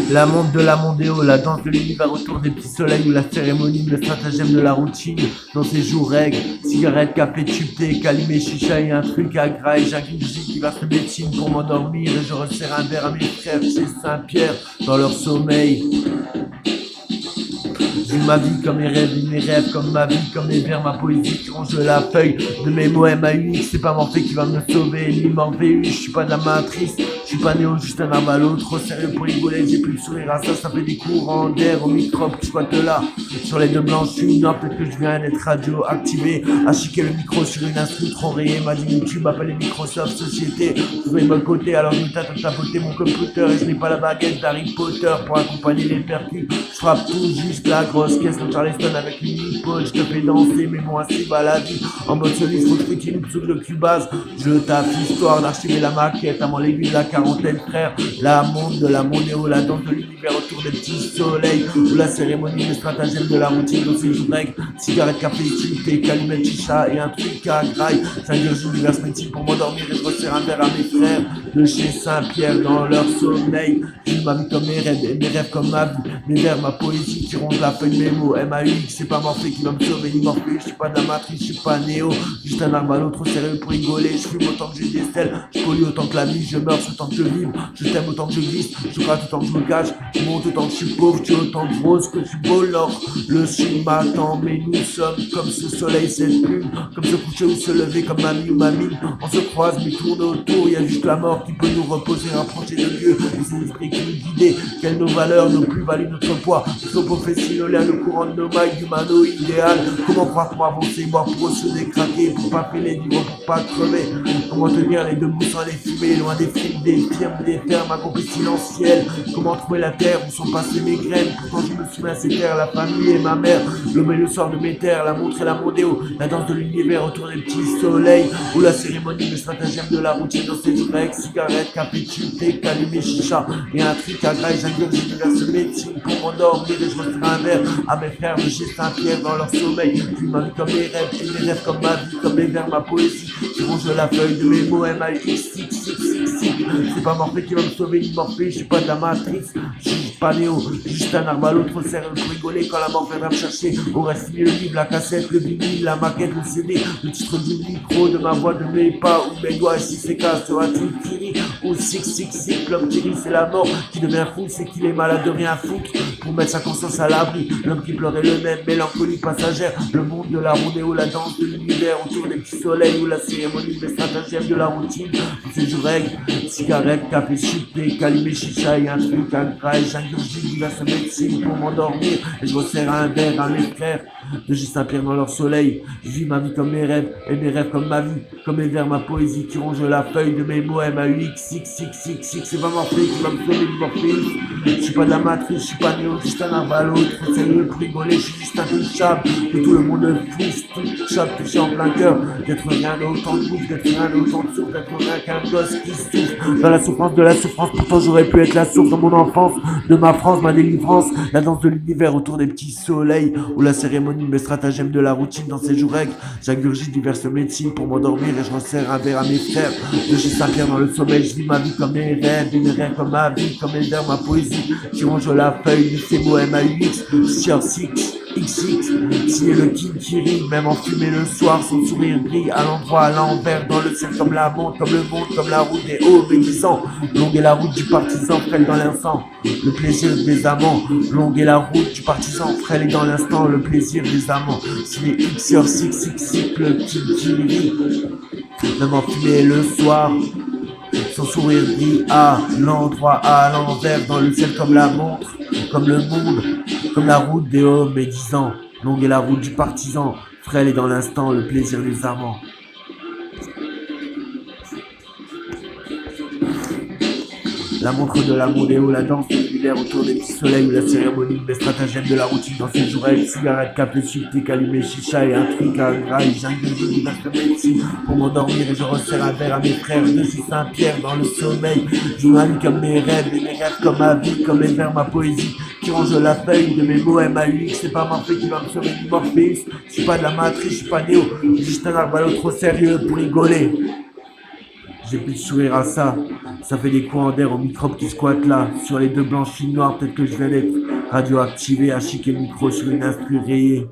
La montre de la Mondéo, la danse de l'univers autour des petits soleils ou la cérémonie, le stratagème de la routine. Dans ces jours règles, cigarette, café, tube, thé, calimé, chicha et un truc à graille. J'ingurgite diverses médecines pour m'endormir et je resserre un verre à mes frères chez Saint-Pierre dans leur sommeil. Vu ma vie comme mes rêves comme ma vie, comme mes vers, ma poésie qui ronge la feuille de mes mots MAUX. C'est pas Morphée qui va me sauver, ni Morpheus, je suis pas de la matrice, je suis pas néo, juste un arme à l'autre. Trop sérieux pour rigoler, j'ai plus le sourire à ça, ça fait des courants d'air au microbe qui squatte là. Sur les deux blanches, je suis nord, peut-être que je viens d'être radioactivé, à chiquer le micro sur une instru trop rayée. M'a dit YouTube, appelé Microsoft Société, je vais me côté, alors je tâte tapoter mon computer et je n'ai pas la baguette d'Harry Potter pour accompagner les percus. Je frappe tout juste la grosse caisse de Charleston avec une mini-pole. Je te fais danser, mais bon, ainsi va la vie. En mode soliste, faut que je continue sous le cubase. Je tape histoire d'archiver la maquette avant l'aiguille de la quarantaine, frère. La monde de la Mondéo, la danse de l'univers autour des petits soleils. Ou la cérémonie, le stratagème de la routine dans ces jours règles. Cigarette, café, thé, calumet, chicha et un truc à graille. J'ingurgite diverses médecines pour m'endormir et je resserre un verre à mes frères de chez Saint-Pierre dans leur sommeil. Je ma vie comme mes rêves et mes rêves comme ma vie. Mes vers, ma poésie qui ronge la feuille de mes mots. MAUX, c'est pas Morphée qui va me sauver ni Morphée. Je suis pas de la matrice, je suis pas néo. Juste un arme à l'autre, sérieux pour rigoler. Je fume autant que j'ai des stèles. Je pollue autant que la vie, je meurs autant que je vibre. Je t'aime autant que je glisse. Je gratte autant que je me cache. Je monte autant que je suis pauvre. Tu es autant de rose que je suis beau l'or. Le ciel m'attend, mais nous sommes comme ce soleil, cette plume. Comme se coucher ou se lever comme mamie ou mamie. On se croise mais tourne autour. Y a juste la mort qui peut nous reposer, rapprocher de Dieu. Et c'est l'esprit qui nous guide. Quelles nos valeurs, nos plus-values, notre poids. Nos prophéties, nos liens, le courant de nos mailles, humano idéal. Comment croire pour avancer, boire pour se décraquer, pour pas filer, vivre pour pas crever. Comment tenir les deux bouts sans les fumer, loin des films, des firmes, des fermes, accomplis silentielles. Comment trouver la terre où sont passées mes graines. Pourtant je me souviens ces terres, la famille et ma mère. L'aube et le soir de mes terres, la montre et la Mondéo. La danse de l'univers autour des petits soleils. Ou la cérémonie, le stratagème de la routine dans ces jours règles. Cigarette, café, thé, calumet, chicha et un truc à graille. J'ingurgite diverses médecines pour m'endormir et je resserre un verre à mes frères de chez Saint-Pierre dans leur sommeil. Puis ma vie comme mes rêves, et mes rêves comme ma vie, comme les vers, ma poésie qui ronge la feuille de mes mots. MAUX. C'est pas Morphée qui va me sauver ni Morphée, je suis pas de la matrice, je suis pas néo, juste un arme à l'autre, sérieux pour rigoler quand la mort viendra me chercher. On reste le livre, la cassette, le vinyle, la maquette, le CD, le titre du micro, de ma voix, de mes pas ou mes doigts. Et si c'est cas, sera-t-il fini ou l'homme qui rit c'est la mort, qui devient fou c'est qu'il est malade de rien foutre pour mettre sa conscience à l'abri. L'homme qui pleurait le même, mélancolie passagère. Le monde de la Mondéo, la danse de l'univers autour des petits soleils. Ou la cérémonie des stratagèmes de la routine. Tous ces jours règles, cigarette, café, chuté, calimé, chicha et un truc à graille. J'ingurgite diverses médecines pour m'endormir et je resserre un verre à mes frères de chez Saint-Pierre dans leur soleil. Je vis ma vie comme mes rêves et mes rêves comme ma vie, comme mes vers, ma poésie qui ronge la feuille de mes mots. MAUX. C'est pas Morphée qui va me sauver du Morpheus. Je suis pas de la matrice, je suis pas néo, juste un arbre à l'autre. Trop sérieux pour rigoler, je suis juste intouchable. Que tout le monde pousse, touchable, touché en plein cœur. D'être rien d'autant de bouffe, d'être rien d'autant de souffle, d'être rien qu'un gosse qui souffre. Dans la souffrance de la souffrance, pourtant j'aurais pu être la source de mon enfance, de ma France, ma délivrance. La danse de l'univers autour des petits soleils. Ou la cérémonie, mes stratagèmes de la routine dans ces jours règles. J'ingurgite diverses médecines pour m'endormir et je resserre un verre à mes frères de chez Saint-Pierre dans le sommeil. Je vis ma vie comme mes rêves et mes rêves comme ma vie, comme mes vers, ma poésie qui ronge la feuille du ces mots. MAUX. Sur XX, signé le king qui rit, même enfumé le soir, son sourire brille à l'endroit, à l'envers, dans le ciel comme la montre, comme le monde, comme la route des hauts obéissants. Longue est la route du partisan, frêle dans l'instant, le plaisir des amants. Longue est la route du partisan, frêle est dans l'instant, le plaisir des amants. Signé X sur Six, le king qui rit, même enfumé le soir. Son sourire brille à l'endroit, à l'envers, dans le ciel comme la montre, comme le monde, comme la route des hommes médisants. Longue est la route du partisan, frêle est dans l'instant, le plaisir des amants. La montre de la Mondéo, la danse de l'univers autour des petits soleils. Ou la cérémonie des stratagèmes de la routine dans ces jours règles. Cigarette, café, thé, calumet, chicha et un truc à graille. J'ingurgite diverses médecines pour m'endormir et je resserre un verre à mes frères de chez Saint-Pierre dans le sommeil. Je ma vie comme mes rêves et mes rêves comme ma vie, comme mes vers, ma poésie qui range la feuille de mes mots. MAUX. C'est pas Morphée qui va me sauver du Morpheus. Je suis pas de la matrice, je suis pas néo, juste un arbre à l'autre trop sérieux pour rigoler. J'ai plus de sourire à ça. Ça fait des coins d'air aux microbes qui squattent là. Sur les deux blanchis noirs, peut-être que je viens d'être radioactivé à chiquer le micro sur une instru rayée.